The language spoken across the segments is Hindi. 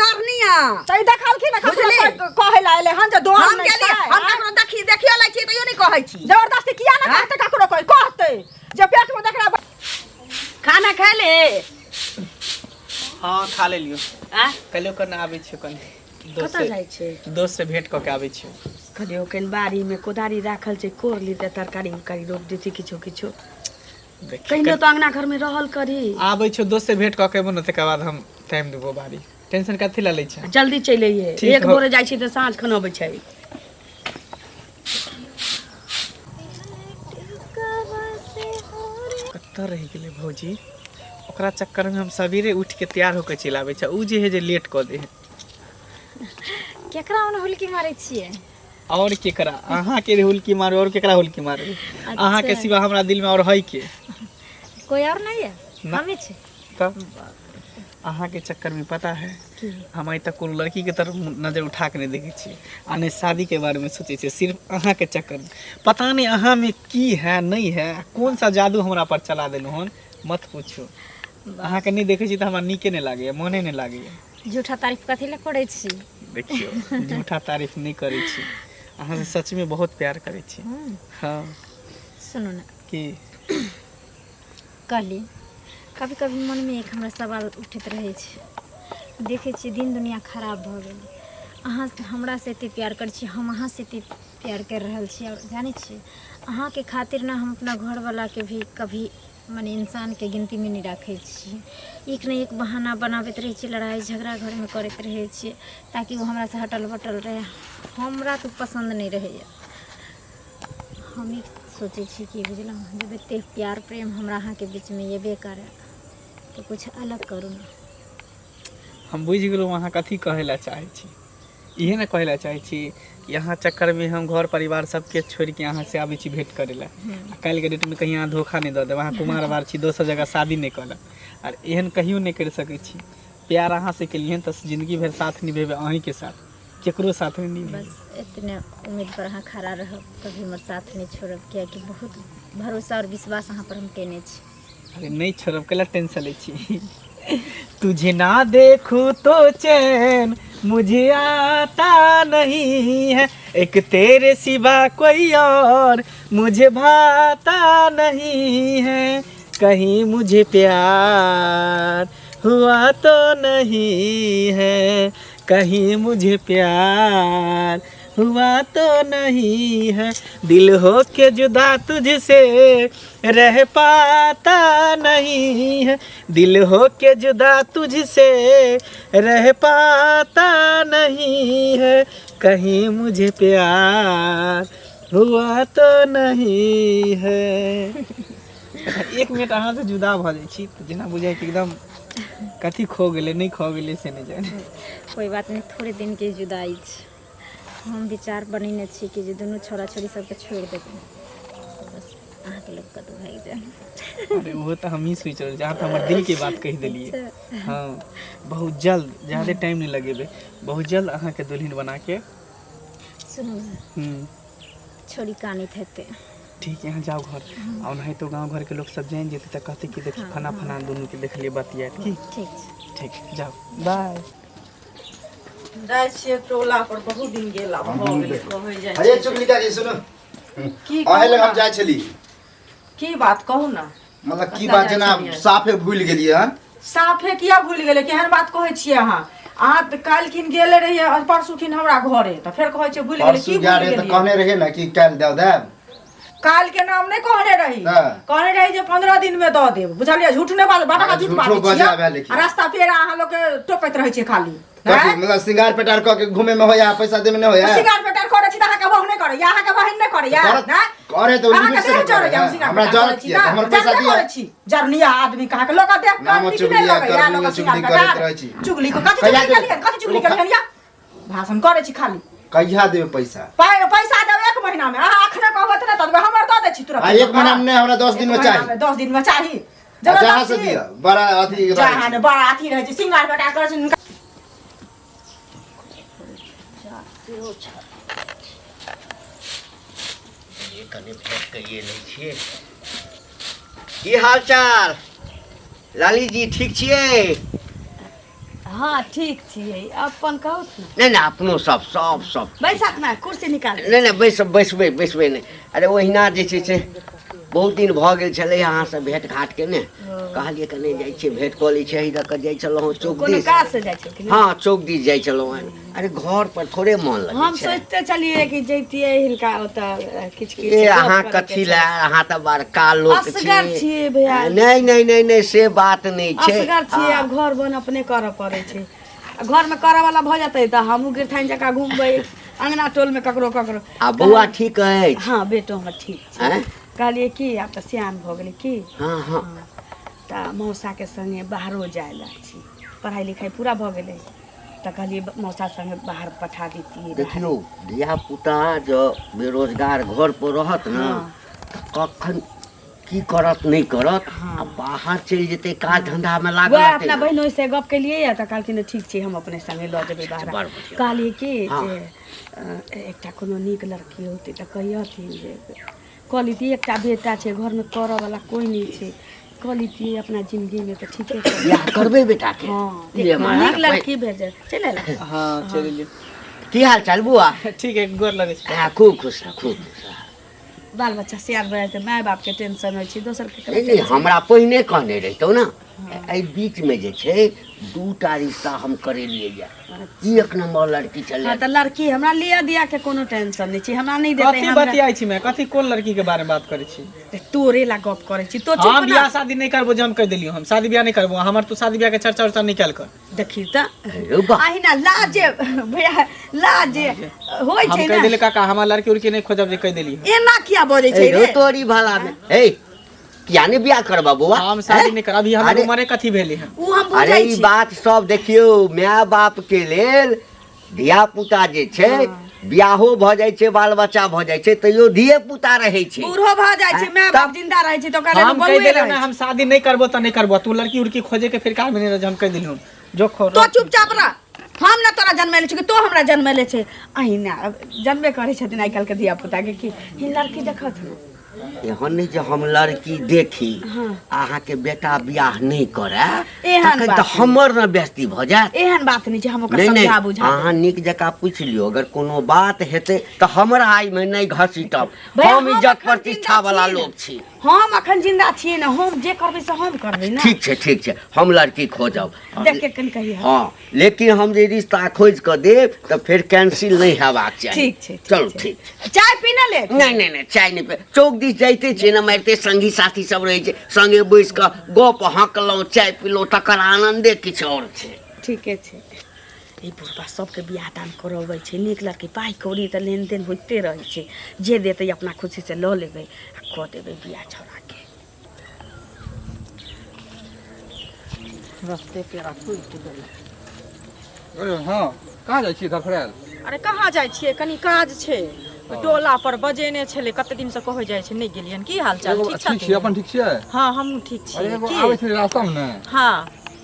डरनिया चाहे देखल की ना कहे लाले हन जे दोहन हम नहीं गेली हम ककरो देखियो लै छी तइयो नहीं कहै छी जबरदस्ती किया ना कहते ककरो कहते जे पेट में देखरा खाना खा ले हां खा ले लियो आ कलियो करना आबै छै कनी कतऽ जाइ छै दोस्त से भेंट क के आबै छै कलियो कन बाड़ी में कोदारी राखल छै कोर ली त तरकारी उकारी रोप देती किछो किछो कहिनो तो अंगना घर में रहल करी आबै छै दोस्त से भेंट क के एबो न तकर बाद हम टाइम देबो बारी टेंशन कथि ला लै छै जल्दी चलि अइहे एक भोरे जाइ छी त साँझ खन अबै छै कत्ता रह गेलै भौजी ओकरा चक्कर में हम सवेरे उठ के तैयार होकर चलि आबै छै उ जे है जे लेट क दे है केकरा ओने हुलकी मारै छियै और केकरा अहाँ के हुलकी मारो और केकरा हुलकी मारो अहाँ के सिवा हमरा दिल में और है के कोई और नहीं है हमें छे तब अहाँ के चक्कर में पता है हम अभी तक कोनो लड़की के तरफ नजर उठा के नहीं देखे छी आ नहीं शादी के बारे में सोचे छी सिर्फ अहाँ के चक्कर में पता नहीं अहाँ में की है नहीं है कौन सा जादू हमरा पर चला देलु हन मत पूछो अहाँ के नहीं देखे छी त हमरा नीके नहीं लागे मने नहीं लागे झूठा तारीफ कथि ला करै छी देखियो झूठा तारीफ नहीं करै छी अहाँ से सच में बहुत प्यार करै छी हां सुनो ना की कहली कभी कभी मन में एक हमरा सवाल उठत रहे छै देखे छी दिन दुनिया खराब भ गेल अहाँ हमरा से एते प्यार कर छी हम अहाँ से एते प्यार कर रहल छी और जाने छी अहाँ के खातिर ना हम अपना घर वाला के भी कभी माने इंसान के गिनती में नहीं रखे छी एक न एक बहाना बनाबैत रहे छी लड़ाई झगड़ा घर में करते रहे छी ताकि वो हमरा से हटल बटल रहे हमरा तो पसंद नहीं रहे हम ही सोचे छी कि बुझल जब एते प्यार प्रेम हमरा अहाँ के बीच में येबे करे तो कुछ अलग करू ना हम बुझ गेलहुँ अहाँ कथी कहै ला चाहै छी इहे ना कहै ला चाहै छी कि अहाँ चक्कर में हम घर परिवार सबके छोड़ के अहाँ से आबै छी भेंट करे ला कल के डेट में कहीं अहाँ धोखा नहीं दे देब अहाँ कुमार बार छी दोसर जगह शादी नहीं करब और एहन कहियो नहीं कर सकै छी प्यार अहाँ से केलिए त जिंदगी भर साथ निभेबे अहीं के साथ केकरो साथ नहीं बस इतने उम्मीद पर अहाँ खड़ा रहब कभी हमर साथ नहीं छोड़ब किया कि बहुत भरोसा और विश्वास अहाँ पर हम केने छी अरे नहीं छोड़ब कला टेंशन ले छी तुझे ना देखूं तो चैन मुझे आता नहीं है एक तेरे सिवा कोई और मुझे भाता नहीं है कहीं मुझे प्यार हुआ तो नहीं है कहीं मुझे प्यार हुआ तो नहीं है दिल हो के जुदा तुझसे रह पाता नहीं है दिल हो के जुदा तुझसे रह पाता नहीं है कहीं मुझे प्यार हुआ तो नहीं है एक मिनट अहाँ से जुदा भ जाइ छी त जेना बुझाइ कि एकदम कथी खो गेले नहीं खो गेले से नहीं जाने कोई बात नहीं थोड़े दिन के जुदाई छै हम विचार बनेने छी कि जे दोनों छोरा छोरी सबके छोड़ देते बस अहाँ के लोग कतौ भाग जाए अरे वो तो हम ही सोच रहे जहाँ तो हमारे दिल की बात कह दिलिए हाँ बहुत जल्द ज़्यादा टाइम नहीं लगेबे बहुत जल्द अहाँ के दुल्हन बना के सुनो छोरी कानी थे ठीक है यहाँ जाओ घर और नहीं तो गांव घर के लोग सब जान जेते त कहते कि देखी फना फना दोनों के देख लिए बतिया ठीक जाओ बाय जाय छियै टोला पर बहुत दिन गेला भ गेलै कहै जाइ अरे चुगलिका जी सुनो की अहे लग हम जाय छली की बात कहू ना मतलब की बात जना साफे भूल गेलिए हन साफे किया भूल गेलै केहन बात कहै छियै अहाँ काल किन गेले रहिए परसू किन हमरा घरे त फेर कहै छियै भूल गेलै की भूल गेलै त कहने रहे ना कि काल दे देब काल के नाम नहीं कहने रही जे 15 दिन में दऽ देब बुझलिए झूठ नहीं बात बाटा झूठ बात छियै रास्ता पेरा अहाँ लोग के टोकैत रहै छियै खाली मतलब सिंगार पेटार क के घूमे में होया पैसा दे में नहीं होया सिंगार पेटार करे छी त अहाँ के बहू नहीं करे या अहाँ के बहिन नहीं करे या ना करे तो लिमिट से हमरा जरूरत छी हमर पैसा दिया जरनिया आदमी कहा के लोग देख कर चुगली या लोग चुगली करत रहै छी चुगली को कथि चुगली करिया भाषण करे छी खाली कहिया देबे पैसा पैसा देब 1 महीना में अहाँ अखने कहबत न त हमर द दे छी तुरंत 1 महीना में हमरा 10 दिन में चाहिए 10 दिन में चाहिए जहाँ से दिया बड़ा अथी जहाँ बड़ा अथी रहे छी सिंगार पेटार करे छी ये कने भेट के ये नहीं छिए की हाल चाल लाली जी ठीक छिए हाँ ठीक छियै अपन कहू ने नहीं नहीं अपनो सब सब सब बैसक ना कुर्सी निकाल नहीं नहीं बैसबै नहीं। अरे ओहिना जे छै से बहुत दिन भऽ गेल छलै अहाँ से भेंट घाट के ने कहलिए कने जाइ छियै भेंट कऽ लै छियै दऽ कऽ जाइ छलहुँ चौक कोनो दिस। काज से जाइ छै हाँ चौक दिस जाइ छलहुँ हँ। अरे घर पर थोड़े मन लगे हम सोचते चलिए कि जैतियै हिनका ओतऽ किछ किछ ए अहाँ कथी ला अहाँ तऽ बड़का लोक असगर छियै भैया नहीं से बात नहीं छै। असगर छियै अब घर बन अपने करऽ पड़ै छै घर में करऽ वाला भऽ जेतै तऽ हमहूँ गिरथाइन जकाँ घुमबै अंगना टोल में ककरो ककरो। आ बौआ ठीक अछि? हाँ बेटो हमर ठीक छै। कहलिए कि आब तऽ सियान भऽ गेलै की हाँ तऽ मौसा के संगे बाहरो जाय ला छी पढ़ाई लिखाई पूरा भऽ गेलै तऽ कहलिए मौसा संगे बाहर पठा देतियै। देखियो धिया पुता जो बेरोजगार घर पर रहत ना कखन की करत नहीं करत आ बाहर चल जेते काज धंधा में लागल वह अपना बहनों से गप के लिए तऽ कहलखिन ठीक छै हम अपने संगे लऽ जेबै बाहर। कहलिए कि जे एकटा कोनो नीक लड़की होतै तऽ कहियथिन जे कहलिए एकटा बेटा छै घर में करऽ वाला कोई नहीं छै कहलिए अपना जिंदगी में तो ठीक है बियाह करबे बेटा के। हाँ ये हमारा नीक लड़की भेज चले ला। हाँ चलिए की हाल चाल बुआ? ठीक है गोर लगे छै। हाँ खूब खुश रह खूब खुश रह। बाल बच्चा सियार भए जाते माय बाप के टेंशन होइ छै दोसर के नहीं हमरा पहिने कहने रहितौ ना एहि बीच में जे छै 2टा रिश्ता हम करेलिए या एक नंबर लड़की चले। हाँ तो लड़की हमरा लिया दिया के कोनो टेंशन नहीं छै हमरा नहीं देते कथी बतियाई छी मैं कथी कोन लड़की के बारे में बात करे छी? तोरे ला गप करे छी तो हम बियाह शादी नहीं करबो जे हम कह देलियो हम शादी ब्याह नहीं करबो हमर तो शादी ब्याह के चर्चा उर्चा निकाल कर देखी त आहिना लाजे भैया लाजे होय हम छै कह ना देले काका हमरा लड़की उड़की नहीं खोजब जे कह देली एना किया बजै छै रे तोरी भला में ए किया ने बियाह करबा बुआ? हम शादी नहीं कर अभी हमर उम्र कथी भेली है। उ हम अरे बुझै ई छी बात सब देखियो माय बाप के लेल धिया पुता जे छै बियाहो भ जाइ छै बाल बच्चा भ जाइ छै तैयो धिये पुता रहै छै बूढ़ो भ जाइ छै माय बाप जिंदा रहै छै तो कहले हम कह देले ना हम शादी नहीं करबो त नहीं करबो तू लड़की उड़की खोजे के फिर का में नहीं हम कह देलियो जो खो तो चुपचाप रह हम ना तोरा जन्मैले छी तो हमरा जन्मैले छै अहिना जन्मे करै छथिन आइ काल्हि के धिया पुता के की हि लड़की देखत एहन नहीं जे हम लड़की देखी अहाँ के बेटा बियाह नहीं करे एहन तखन बात त हमर न बेइज्जती भ जाए। एहन बात नहीं छै हम ओकरा नहीं समझा बुझा अहाँ नीक जकाँ पूछ लियो अगर कोनो बात हेतै त हमरा आइ में नहीं घसीटब भैया, हम हम इज्जत अखन प्रतिष्ठा जिंदा वाला छी लोग छी। हम अखन जिंदा छियै ना हम जे करबै से हम करबै ना ठीक छै हम लड़की खोजब देख के कनि कहिए हाँ लेकिन हम जे रिश्ता खोज के देब तो फिर कैंसिल नहीं हेबाक चाहिए। ठीक छै चलो ठीक चाय पीना ले नहीं चाय नहीं पे चौक दिस जाइते छियै ना मारिते संगी साथी सब रहे छै संगे बैस के गप हकलौं चाय पीलौं तकर आनंदे किछु और छै। ठीके छै ई बुढ़बा सबके बियाह दान करबै छै नीक लड़की पाइ कौड़ी तऽ लेनदेन होइते रहै छै जे देतै अपना खुशी से लऽ लेबै आ कऽ देबै बियाह छोड़ा के रस्ते पेरा फुटि गेलै। अरे हाँ कहाँ जाइ छियै धरफड़ायल? अरे कहाँ जाइ छियै कनी काज छै टोला पर बजेने छलै कते दिन से कहै जाइ छै नहीं गेलियन की हाल चाल ठीक ठीक छियै अपन ठीक छियै? हाँ हम ठीक अरे छी एगो की आबै छै रास्ता में ने हाँ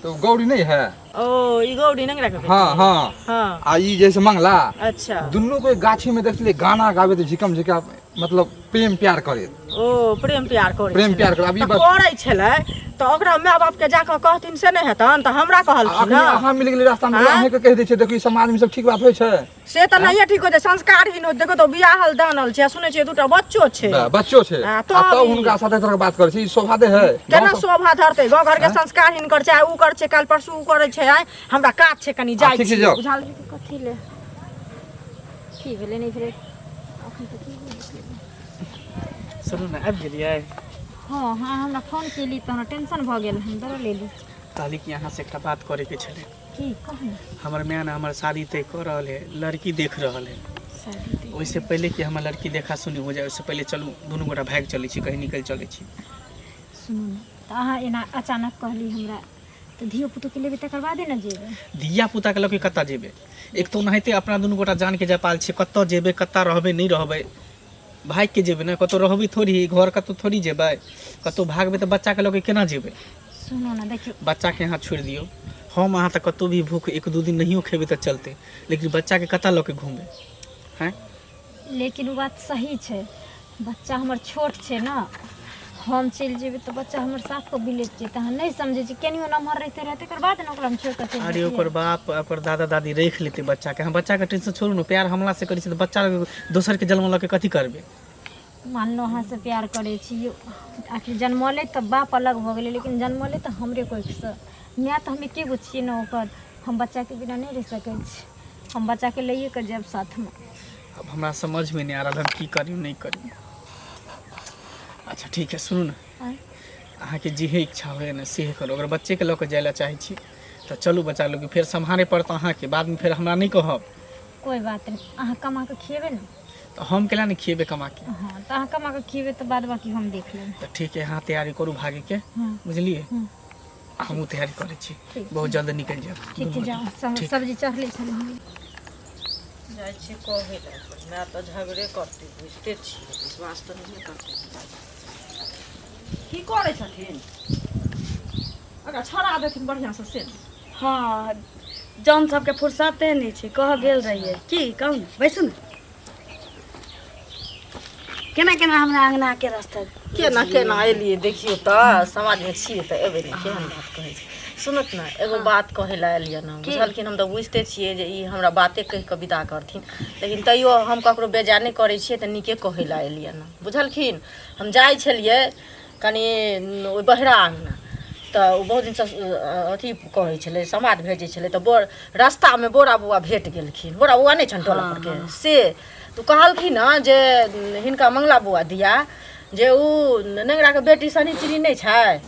तो गौरी नहीं है? ओ ई गौरी नंग रख हाँ हाँ आ ई जैसे मंगला अच्छा दुनू को गाछी में देखलिए गाना गावे तो झिकम झिका मतलब प्रेम प्यार करे ओ प्रेम प्यार करे प्रेम प्यार करे अभी बस करे छलै तो ओकरा माय बाप के जाके कहथिन से नहीं हेतन तो हमरा कहलखिन अखनी ना अहाँ मिल गेली रास्ता में हाँ? अहाँ के कह दै छै देखो ई समाज में सब ठीक बात होय छै से तो नहीं ठीक हो छै संस्कारहीन हो देखो तो बियाहल दानल छै सुनै छै दूटा बच्चो छै बच्चो छै हाँ, आ तब हुनका साथे तरह बात करे छै ई शोभा दे है केना शोभा धरते गाँव घर के संस्कारहीन कर छै ऊ कर छै काल परसू ऊ करे छै आइ हमरा काज छै कनी जाइ ठीक छै, छी जाउ। बुझाल कथी ले की भेलै नहीं भेलै अखन तक की भेलै? सुनू ना आबि गेलियै हाँ हाँ हमरा फोन केली तो हमरा टेंशन भऽ गेल हम डर लेली कहली कि यहाँ से एकटा बात करे के छलै की कहू हमर माय ने हमर शादी तय कर रहल है लड़की देख रहल है शादी ओहिसे पहले कि हमर लड़की देखा सुनी हो जाए ओहिसे पहले चलू दुनू गोटा भागि चलै छी कहीं निकलि चलै छी। सुनू ने तऽ अहाँ एना अचानक कहली हमरा तो धियो पुतो के लेबै तकर बादे न जेबै धिया पुता के लऽ के कतऽ जेबै एक तो ओनाहिते अपना दुनू गोटा जान के जापाल छै कतऽ जेबै कतऽ रहबै नहीं रहबै भाग के जेबै ना कतौ रहबै थोड़ी घर कतौ थोड़ी जेबै कतौ भागबै तऽ बच्चा के लऽ के केना जेबै? सुनो ना देखियो बच्चा के यहाँ छोड़ि दियौ हम अहाँ तऽ कतौ भी भूख एक दू दिन नहियो खेबै तऽ चलते लेकिन बच्चा के कतऽ लऽ के घूमबै हैं? लेकिन वो बात सही छै बच्चा हमर छोट छै ना हम चलि जेबै तऽ बच्चा हमर साथ को बिलेट जेतै अहाँ नहि समझै छी केनियो नमहर रहते एकर बाद ने ओकरा हम छोड़ कऽ चलि अरे ओकर बाप ओकर दादा दादी रख लेते बच्चा के, हम बच्चा के टेंशन छोड़ू ने, प्यार हमला से करै छी तऽ बच्चा दोसर के जन्म लऽ के कथी करबै। मान लो अहाँ से प्यार करै छी, आखिर जन्मले तऽ बाप अलग भऽ गेलै लेकिन जन्मले तऽ हमरे कोखिसँ, माय तऽ हम एके गो छियै ने ओकर, हम बच्चाके बिना नहीं रह सकै छी, हम बच्चा के लिए कर जाब साथ में। अब हमरा समझ में नहीं आ रहा हम की करी नहीं करी। अच्छा ठीक है सुनू ना, अहाँ के जेहे इच्छा हो ना से करो, अगर बच्चे के लऽ के जाय ला चाहे छी तो चलू, बच्चा लोग फिर सम्हारे पड़त अहाँ के, बाद में फिर हमरा नहीं कहब। कोई बात नहीं, अहाँ कमा के खिएबे ना। तो हम केला नहीं खिएबे कमा के। हाँ तो अहाँ कमा के खिएबे तो बाद बाकी हम देख लेब। तो ठीक है, हाँ तैयारी करू भागे के, बुझलिए। हमहूँ तैयारी करे छी, बहुत जल्द निकल जाए। ठीक है जाओ, सब्जी चढ़ले छलै हम जाइ छी कहै ला, मैं तो झगड़े करती बुझते छी, विश्वास तो नहीं करते। की करे छथिन अगर छड़ा देथिन बढ़िया से हाँ जौन सबके फुर्सते नहीं छै, कह गेल रहिए की कहू ने, बैसू ने। केना केना हमरा अंगना के रास्ता केना केना एलिए देखियो तो समाज में छिए तो एबे नहीं केहन बात कहै छै। सुनत ना एगो बात कहे ला एलिए ना, बुझलखिन हम तो बुझते छिए जे ई हमरा बाते कह के विदा करथिन, लेकिन तैयो हम ककरो बेजा नहीं करे छिए, त नीके कहे ला एलिए ना, बुझलखिन। हम जाय छलिए कनी ओ बहरा अंगना, तो बहुत दिन से अथी कहै छलै समाज भेजै छलै, तो रास्ता में बोरा बुआ भेट गेलखिन, बोरा बुआ नहीं छन टोला पर के से, तो कहलखिन ना जे हिनका मंगला बुआ दिया जे उ नेंगरा के बेटी शनिचरी नहीं छै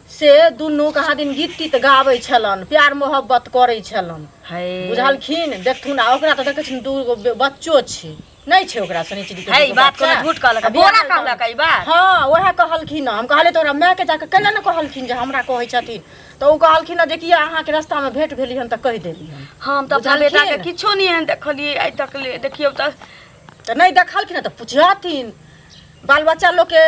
से दुनू कहाँ दिन गीत तीत गाबै छलन, प्यार मोहब्बत करै छलन, बुझलखिन। देखथुन आ ओकरा तो देखै छिन दूगो बच्चो छै, नहीं छै ओकरा शनिचरी के है बात कोनो झूठ कहलक, बोरा कहलक ई बात। हाँ वह कहलखिन, हम कहले तोरा माय के जाके केना न कहलखिन जे हमरा कहै छथिन, तो उ कहलखिन जे कि अहाँ के रास्ता में भेट भेली हन त कह देली हन। हम तो अपना बेटा के किछो नहीं हन देखलिए आइ तक ले, देखियो तो नहीं देखलखिन तो पूछथिन, बाल बच्चा लोग के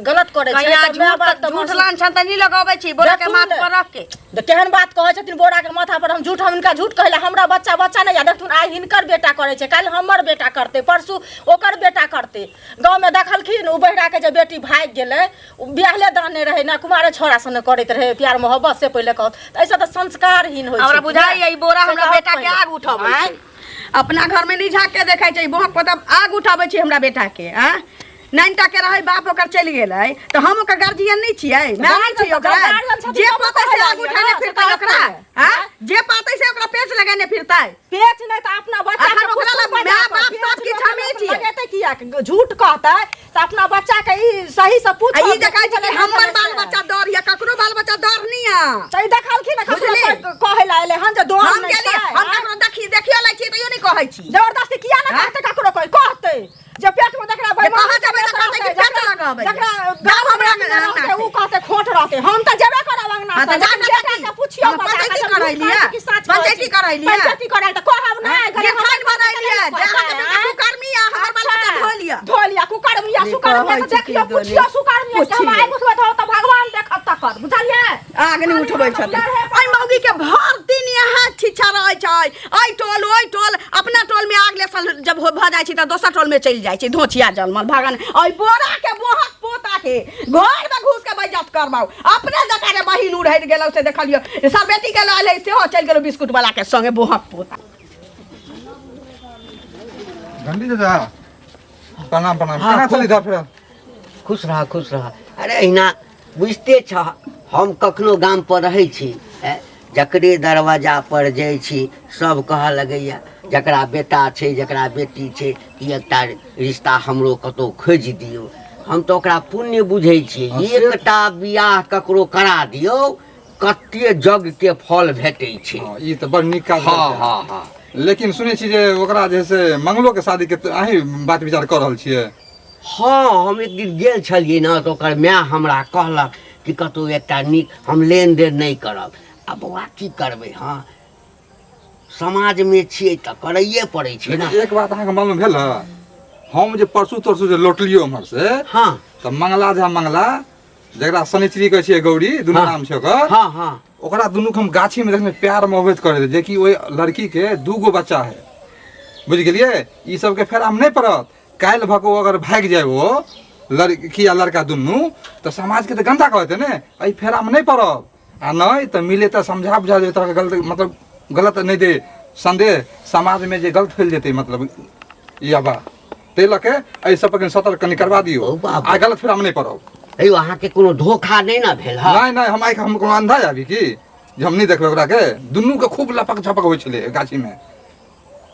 गलत करे छै त झूठ लान छन त नहीं लगाबै छी बोरा के माथ पर रख के। तो केहन बात कहै छथिन बोरा के माथा पर, हम झूठ, हम इनका झूठ कहला, हमरा बच्चा बच्चा नहीं या देखथुन आइ हिनकर बेटा करे छै, काल हमर बेटा करते, परसू ओकर बेटा करते। गांव में देखलखिन उ बहिरा के जे बेटी भाग गेलै, उ बियाहले दाने रहे ना, कुमारे छोरा सने करैत रहे प्यार मोहब्बत से पहले कहत, ऐसा त संस्कारहीन होय छै। हमरा बुझाई ई बोरा हमरा बेटा के आग उठाबै छै, अपना घर में नहीं झाँक के देखै छै, बहुत पता आग उठाबै छै हमरा बेटा के। हां नाइनटा के रहे बाप ओकर चलि गेलै तो हम ओकर गार्जियन नहीं छियै, मैं नहीं छियै ओकरा, जे पाते से आग उठाने फिरतै ओकरा, हां जे पाते से ओकरा पेच लगाने फिरतै, पेच नहीं तो अपना बच्चा के ओकरा माय बाप सब की छमे छियै, लगेतै किया झूठ कहतै तो अपना बच्चा के ई सही से पूछ। ई देखै छै हमर बाल बच्चा डर या ककरो बाल बच्चा डर नहीं आ, तै देखलखिन ककरो कहै ला एले हन जे डर हम नहीं गेली, छै, हम ककरो देखियो लै छी तैयो नहीं कहै छी, जबरदस्ती किया ना कहतै ककरो कहतै जे पेट में देखरा भाई कहा जबे त कहतै कि पेट लगाबै, देखरा गांव हमरा में उ कहतै खोट रहतै, हम त जेबे करब अंगना से, बेटा के पुछियो पंचायती कराई लिया, पंचायती कराई लिया, पंचायती कराई त कहब ना ये खान बनाई लिया, जहां के कुकर्मी आ हमर बाल बच्चा धो लिया कुकर्मी या सुकर्मी त देखियो पुछियो सुकर्मी के, हम आइ बुझबै त भगवान देखत तकर, बुझलिए। आग नहीं उठबै छथिन ओइ मौगी के भर दिन यहाँ छिछा रहै छै, ओइ टोल ओइ टोल, अपना टोल में आग लेसल जब भ जाइ छै त दोसर टोल में चलि जाइ छै, धोछिया जलमल भागन, ओइ बोरा के मोहक पोता के घर में घुस के बेइज्जत करबाऊ, अपने जका रे बहिन उड़ैत गेलौ से देखलियो, सब बेटी के लाले से हो चल गेलो बिस्कुट वाला के संगे मोहक पोता। घंटी चाचा प्रणाम प्रणाम, केना चली दा फिर? खुश रहा खुश रहा। अरे अहिना बुझते छ हम कखनो गाम पर रहै छी, जकरे दरवाजा पर जाइ छी सब कह लगैया जकरा बेटा छै जकरा बेटी छै कि एकटा रिश्ता हमरो कतौ खोजि दियौ, हम तो ओकरा पुण्य बुझै छी, एकटा बियाह ककरो करा दियौ कते जग के फल भेटै छै। ई त बड़ नीक काज। हाँ हाँ हाँ। लेकिन सुनै छी जे ओकरा जे से मंगलो के शादी के अहीं बात विचार कर रहल छियै? हाँ हम एक दिन गेल छलियै ना तो ओकर माय हमरा कहलक कि कतौ एकटा नीक, हम लेन देन नहीं करब, अब बौआ की करबै, हाँ समाज में छियै त करैये पड़ै छै ना। एक बात अहाँके मालूम भेल, हम जे परसू तरसू जे लौटलियो उम्हर से, हाँ त मंगला झा मंगला जकरा शनिचरी कहै छियै गौरी, दुनू नाम छै ओकर, हाँ हाँ ओकरा दुनू के हम गाछी में देखने प्यार मोहब्बत करे थे, जेकि ओइ लड़की के 2 गो बच्चा है, बुझ गेलिए। ई सब के फेर हम नहीं पड़त, काल्हि भको अगर भाग जाए वो लड़की आ लड़का दुनू तो समाज के तो गंदा कहते ने एहि फेरा में नहीं पड़ब आ नहीं तो मिले तो समझा बुझा दे तरह गलत मतलब गलत नहीं दे संदेह समाज में जे गलत फैल जेते मतलब या बा ते लके एहि सब पर सतर्क कनी करवा दियो ओ बाप। आ गलत फेरा में नहीं पड़ब एयो अहाँ के कोनो धोखा नहीं ना भेल है नहीं नहीं हम कोनो अंधा जाबी की जे हम नहीं देखबे ओकरा के दुनू के खूब लपक झपक होइ छले गाछी में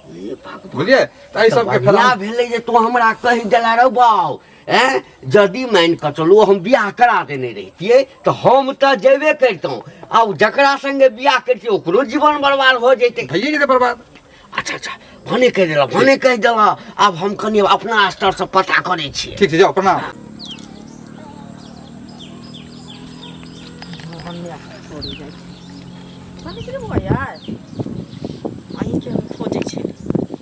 बुझलिए तो एहि सब के फेरा बढ़िया भेलै जे तू हमरा कहि देला रौ बाऊ यदि मान के चलो हम बियाह करा देने रहतिए तो हम तो जेबे करतों अब जकरा संगे बियाह करतिए ओकरो जीवन बर्बाद हो जैते भइए जेते बर्बाद अच्छा भने कह देला अब हम कनी अपना स्तर से पता करे छी ठीक छै जाओ प्रणाम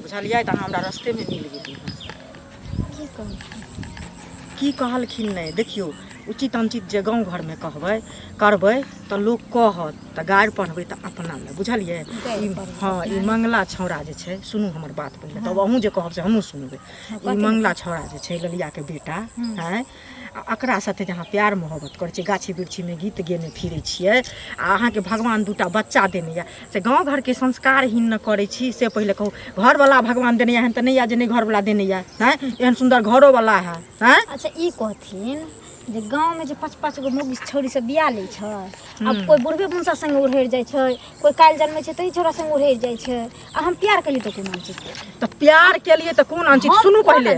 बुझलियै तऽ हमरा रस्तेमे मिल गेली की कहलखिन नहि देखियौ उचित अनुचित जे गाँव घरमे कहबै करबै तऽ लोक कहत तऽ गारि पढ़बै तऽ अपना लए बुझलियै हाँ ई मंगला छौड़ा जे छै सुनू हमर बात पहिले तब अहूँ जे कहब से हमहूँ सुनबै ई मंगला छौड़ा जे छै ललियाके बेटा हैं एकरा साथे जहाँ प्यार मोहब्बत करै छियै गाछी वृक्षीमे गीत गेने फिरै छियै आ अहाँके भगवान दूटा बच्चा देने यऽ से गाँव घरके संस्कारहीन न करै छी से पहिले कहू घरवला भगवान देने यऽ तऽ नहि यऽ जे नहि घरवला देने यऽ हैं एहन सुन्दर घरोवला है हैं अच्छा ई कहथिन जे गाँव में जो 5-5 गो मौगी छौड़ी सब बिया लै छै अब कोई बुढ़बे मुंसा संग उड़ेर जाइ छै कोई काल्हि जन्मे छै तही छोरा संग उड़ेर जाइ छै आ हम प्यार केलिए तो कोन अंचित तऽ प्यार केलिए तऽ कोन अंचित सुनू पहिले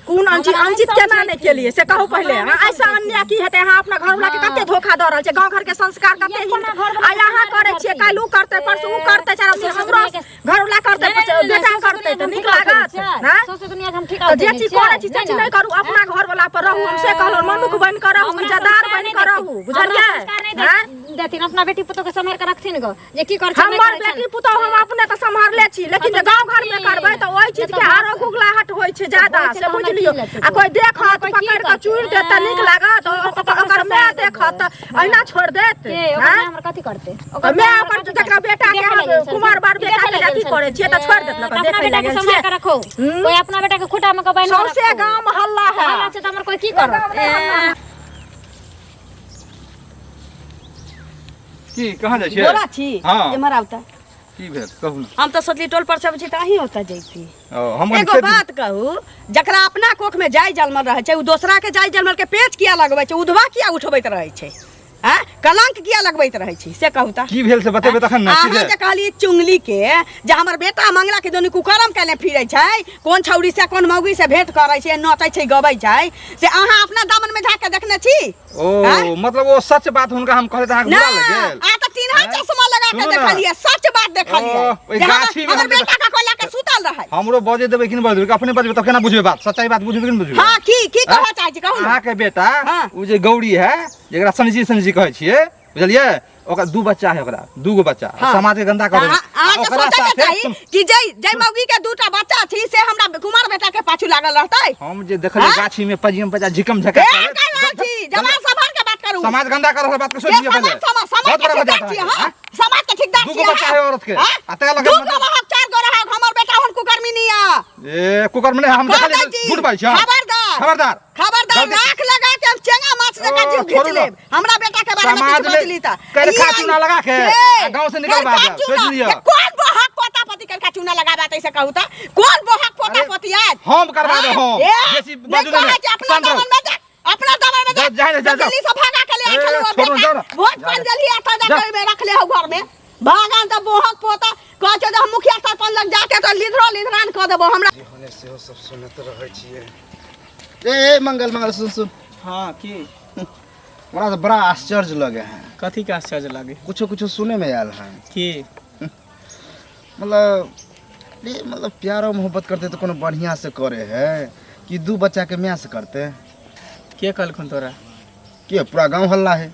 कोन अंचित केना नहि केलिए से कहू पहिले ऐसा अन्याय की हेतै अहाँ अपना घरवला के कते धोखा दऽ रहल छै गाँव घर के संस्कार कते ही आ यहाँ करै छियै काल्हि उ करतै परसू उ करतै चाहे हमरो घरवला करतै बेटा करतै तऽ नीक लागत हैं सोचे दुनिया हम ठीक जे चीज करै छी से चीज नहि करू अपना घरवला पर रहू हम से कहलहुँ मनुख बन कर रहू इज्जतदार बन कर रहू बुझलियै देथिन अपना बेटी पुतोह के सम्हार के रखथिन गो जे की कर छै हमर बेटी पुतोह हम अपने तऽ सम्हारले छी लेकिन जे गांव घर में करबै तऽ ओइ चीज के आरो गुगलाहट होइ छै ज्यादा से बुझलियो आ कोई देखत पकड़ के चूड़ दे त नीक लागत ओकर माय देखत अहिना छोड़ देत ओकर हमर कथि करते ओकर माय ओकर जकरा बेटा के कुमार बार बेटा के अथी करै छियै तऽ छोड़ देत लगा देखे बेटा के सम्हार के रखो कोई अपना बेटा के खुटा में कबाई न सौसे गांव मोहल्ला है अच्छा त हमर कोई की करत की कहाँ जाइ छियै बोला छी हाँ। एमहर आवता की भेल कहू हम तो सोचली टोल पर से छी तऽ अहीं होता जैती हम एगो बात कहू जकरा अपना कोख में जाय जलमल रहे छै उ दोसरा के जाय जलमल के पेच किया लगबै छै उधवा किया उठबैत रहे छै हैं कलंक किया लगबैत रहे छी से कहू त की भेल से बतेबै तखन ना अहाँ जे कहली चुंगली के जे हमर बेटा मंगला के दोनी कुकरम कैले फिरै छै कोन छौड़ी से कोन मौगी से भेंट करै छै नचै छै गबै छै से अहाँ अपना दामन में जाके देखने छी ओ मतलब वो सच बात हुनका हम कहले त अहाँ बुरा लागल आ त तीनहा चश्मा लगा के देखलिए सच बात देखलिए ओइ गाछी में हमर बेटा का कोला के सुतल रहे हमरो बजे देबै कि नहि बजे अपने बजबै तब केना बुझबै बात सच्चाई बात बुझबै कि नहि बुझबै हां की कहऽ चाहै छी कहू अहाँ के बेटा हाँ। उ जे गौरी है जेकरा संजी कहै छियै बुझलियै ओकर 2 बच्चा है ओकरा 2 गो बच्चा हाँ। समाज के गंदा कर ओकरा साथे कि जय मौगी के 2टा बच्चा थी से हमरा कुमार बेटा के पाछू लागल रहतै हम जे देखलिए गाछी में पजियम पजा झिकम झका जवान संभाल के बात करू समाज गंदा कर रहल बात के सोच लिया पहले समाज के ठिकदार छी हां समाज के ठिकदार छी 2 गो बच्चा है औरत के आ तका लगा 2 गो रहक 4 गो रहक हमर बेटा हुन कुकर्मी नहीं आ ए कुकर में हम देखलिए झूठ बाई छ खबरदार राख लगा के हम चेंगा माछ लगा जीव खींच लेब हमरा बेटा के बारे में कुछ बतली त कर खा चूना लगा के गांव से निकल बात सोच लिया कौन बोहक पोता पति कर खा चूना लगा बात ऐसे कहू त कौन बोहक पोता पति है हम करवा दे हम जैसी बाजू ने अपना दामन में जा अपना दामन में जा दिल्ली से भागा के ले आई चलो वोट पान जल्दी आता जा में रख ले हो घर में भागान त बोहक पोता कह छ हम मुखिया सरपंच लग जाके तो लिधरान क देबो हमरा होने से सब सुनत रहै छियै ए मंगल सुन हाँ की हमरा तो बड़ा आश्चर्य लगे हैं कथी का आश्चर्य लागे कुछ सुने में आयल है की मतलब प्यार और मोहब्बत करते तो कोनो बढ़िया से करे है कि 2 बच्चा के म्याह से करते के कहलखुन तोरा कि पूरा गांव हल्ला है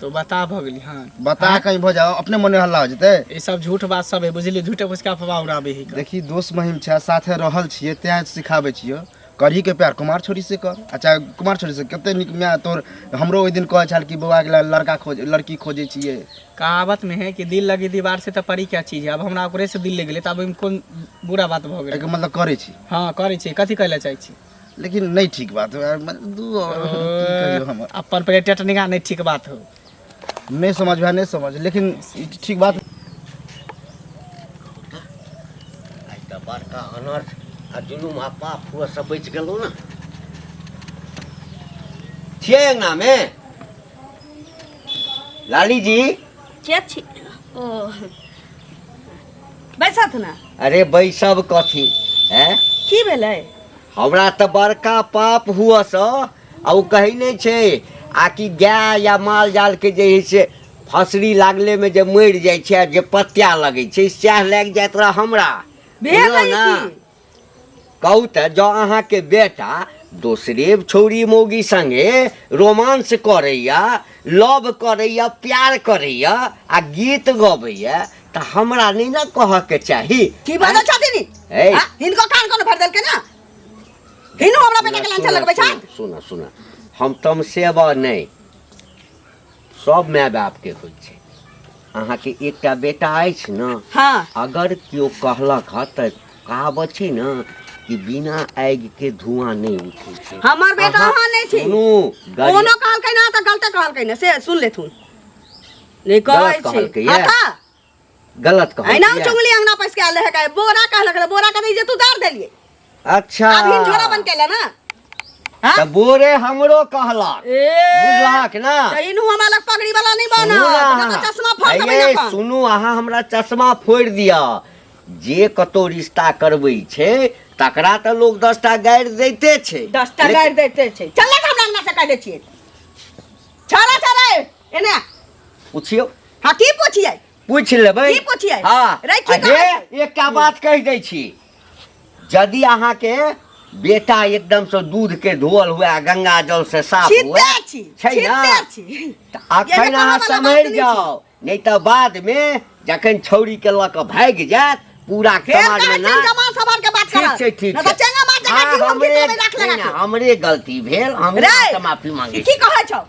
तो बता भगली हाँ बता कहीं भ जाओ अपने मने हल्ला हो जते ये सब झूठ बात सब है बुझलिए झूठे पुसका अफवाह उड़ाबे ही देखी दोस्त महिम छै साथे रहल छियै तें सिखाबे छियै करी के प्यार कुमार छोरी से कर अच्छा कुमार छोरी से कते निक म्याह तोर हमरो ओइ दिन कहै छल कि बौआ के लड़की खोजे छियै कहावत में है कि दिल लगी दीवार से तो परी क्या चीज है अब हमरा ओकरे से दिल ले गेले तब कौन बुरा बात भ गेल मतलब करे छी हाँ करे छी कथी कहले चाहै छी लेकिन नहीं ठीक बात है यार, की कहियो हम अपन पे टेटनिका नहीं ठीक बात हो। नहीं समझ भाई, नहीं समझ, लेकिन ई ठीक बात आज त बड़का अनर्थ आ जुलुम आ पाप हुआ सब बच गेलो ना। छियै अंगना में लाली जी? क्या छी ओ बैसत ना। अरे बैसब कथी है? की भेलै? हमरा त बड़का पाप हुआ स आ उ कही नहीं छे आ कि गाय या माल जाल के जे है से फसरी लागले में जे मर जाय छे, जे पत्या लगे छे, सएह लाग जात रहा हमरा। भेलै बुझलौ ना? की? कहू त जो अहाँ के बेटा दोसरे छौरी मौगी संगे रोमांस करैया, लव करैया, प्यार करैया आ गीत गबैया त हमरा नहीं ना कह के चाही। की बात चाहती नी? ए। हां हिनको कान कोन भर देल के ना? हिनो हमरा बेटा के लांछन लगबै छा? सुना सुना, हम तम सेवा नहीं, सब माय बाप के होइ छै। अहाँ के एकटा बेटा अछि न, हां अगर केओ कहलक ह त कहावत छै न कि बिना आगि के धुआं नहीं उठै छै। हमर बेटा अहाँ नहीं छी। सुनू, कोनो कहलकै ना त गलते कहलकै ना, से सुन लेथुन। नहीं कहै गलत छी। कहलकै ये। हां गलत कहलकै ऐना ये। चुंगली अंगना पैस के आले है का बोरा कहलक रे, बोरा के जे तू दार देलिए। अच्छा अब हिन झोरा बन के ले ना। हां त बोरे हमरो कहलक, ए बुझलक ना? त इनु हमरा लग पगड़ी वाला नहीं बना, सुनू ना ना, तो चश्मा फोड़ देबै ये अपन। सुनू, अहाँ हमरा चश्मा फोड़ दिया। जे कतो रिश्ता करबै छै तकरा त लोग 10टा गारि दैते छै। 10टा गाड़ देते छै। चल ले हमरा अंगना से कह दे छिए। छोरा छोरा एने पूछियो, हां की पूछिए? पूछ लेबै। की पूछिए? हाँ, रे की अरे कहै? एकटा बात कहि दै छी, यदि अहाँ के बेटा एकदम से दूध के धोल हुए, गंगा जल से साफ हुए छिते ना, छी। त अखन अहाँ समझ जाओ, नहीं तो बाद में जखन छौरी के लऽ कऽ भागि जायत पूरा समाज में ना। जमा सवार के बात ठीक छै, ठीक ना तो छै। चंगा मार जगह हाँ, की हम हमरे किसी में रख लगा नहीं, हमरे गलती भेल, हम रे माफी मांगे की कहै छौ?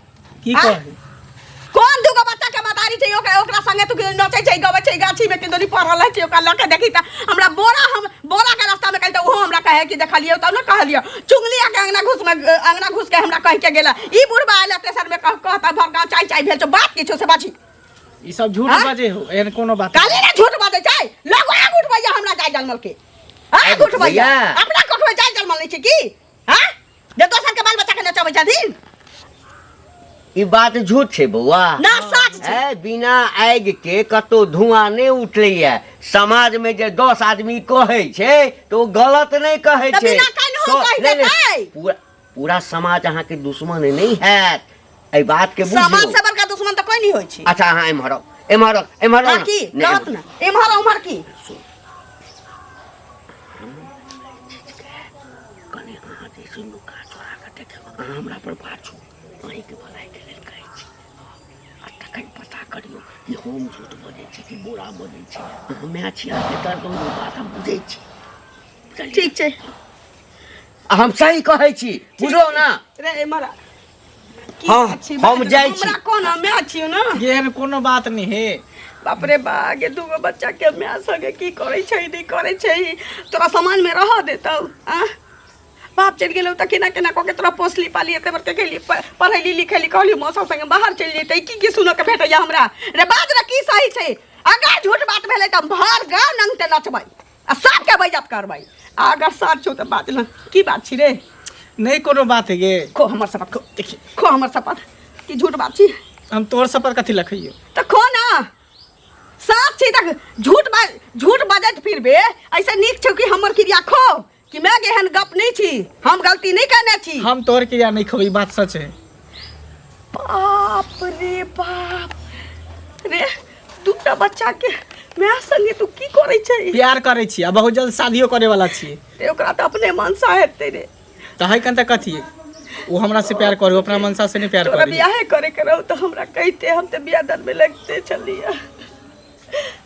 की हाँ? कहे? कौन दुगो बच्चा के मदारी छै ओकरा संगे तू नचै छै, गबै छै, गाछी में के दोनी पढ़ल है छै, ओकरा लऽ के देखी त हमरा बोरा के रास्ता में कहि त ओहो हमरा कहे कि देखलियो तब न कहलियो। चुंगलिया के अंगना घुस के हमरा कह के गेला। ई बुढ़बा आइला तेसर में कहता भरगा चाय भेल छौ, बात किछो से बाजी। ई सब झूठ हाँ? बाजे हो, एहन कोनो बात काली ने झूठ बाजै छै। लोग आग उठबैया हमरा जाय जलमल के। आग उठबैया अपना कोठवे जाय जलमल नहीं छै की? हां जे दोसर के बाल बच्चा के नचबै छथिन। ई बात झूठ छै बौआ। ना सच छै। है, बिना आगि के कतो धुआं नहीं उठलैया। समाज में जे 10 आदमी कहै छै तो गलत नहीं कहै त छै। बिना कहनहो कहि नहीं, देतै। पूरा समाज अहाँ के दुश्मन नहीं हैत। एहि बात के समाज बुझियौ। से बड़का दुश्मन त कोई नहीं होय छै। अच्छा हाँ, एम्हर हां की कहत ना एम्हर उम्हर की? कने अहाँ जे सुनु का छोड़ा के देखब, अहाँ हमरा पर बाजू, अहीं के भलाई के लेल कहै छी। आ तखन पता करियो कि हम झूठ बजै छी कि बुरा बजै छी। हमे छी अहाँ के दर्द बात हम बुझै छी। बुझलियै? ठीक छै। हम सही कहै छी, बुझो ना? रे मारा हाँ, हम जाइ छी। हमरा कोन मैं छियो ना। एहन कोनो बात नहीं है। बाप रे बा के दूगो बच्चा के मैं संगे की करे छै नहीं करे छै, तोरा समाज में रह देतौ। आ बाप चल गेलौ त केना केना क के तोरा पोसली पाली एते बर के गेली पढ़ैली लिखैली कहली मौसा संगे बाहर चल जेतै की सुनो के भेटैया हमरा। रे बात रे की सही छै? अगर झूठ बात भेलै त भर गांव नंगते नचबै आ सबके बेइज्जत करबै। अगर सच छौ त बात न की बात छी रे? नहीं कोनो बात है गे। खो हमर शपथ खो, देखी खो हमर शपथ की झूठ बात छी। हम तोर सपर कथी लखइयो? त खो ना सच छी त झूठ बाजत फिरबे ऐसे नीक छौ कि हमर क्रिया खो कि मैं गेहन गप नहीं छी, हम गलती नहीं करने छी। हम तोर क्रिया नहीं खबई, बात सच है। बाप रे बाप रे दूटा बच्चा के मैं संगे तू की करे छै? प्यार करे छी आ बहुत जल्द शादियो करे वाला छी। ते ओकरा त अपने मनसा हेतै रे। त है कन त कथी है? वो हमरा से प्यार करू, अपना मनसा से नहीं प्यार तोरा करी। बियाह करे के रहू त हमरा कहते, हम त बियाह दर में लगते चलिया।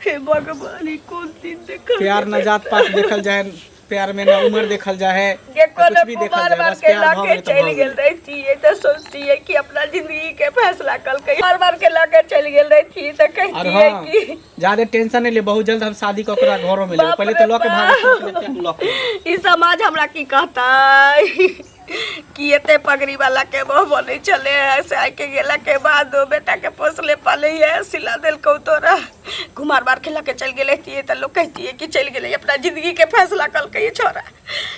हे भगवान ई कोन दिन देखल प्यार न जात पात देखल जाए, प्यार में न उम्र देखल जाए, ये कुछ कोने भी देखल बार जाए, बार बस के प्यार लाके भाव में तो चल भाव गेल में। रहती है तो सोचती है कि अपना जिंदगी के फैसला कल के बार बार के लाके चल गेल रहती है तो और कहती है हाँ, कि ज्यादा टेंशन नहीं ले, बहुत जल्द हम शादी कर घरों में ले। बाप पहले रे तो लॉक बाप। भाग ई समाज हमरा की कहता है? कि एते पगड़ी वाला के बहु बने चले ऐसे आए के गेला के बाद दो बेटा के पोसले पाले है सिला दिल को तोरा कुमार बार खेला के चल गेले थी तो लोग कहती है कि चल गेले अपना जिंदगी के फैसला कल के ये छोरा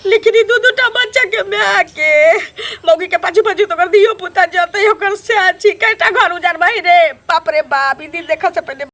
लेकिन दू दूटा बच्चा के ब्याह के मौगी के पाछू पाछू तो कर दियो पुता जाते ओकर से अच्छी कटा घर उजार भाई रे बाप रे बाप ई दिन देखा से पहले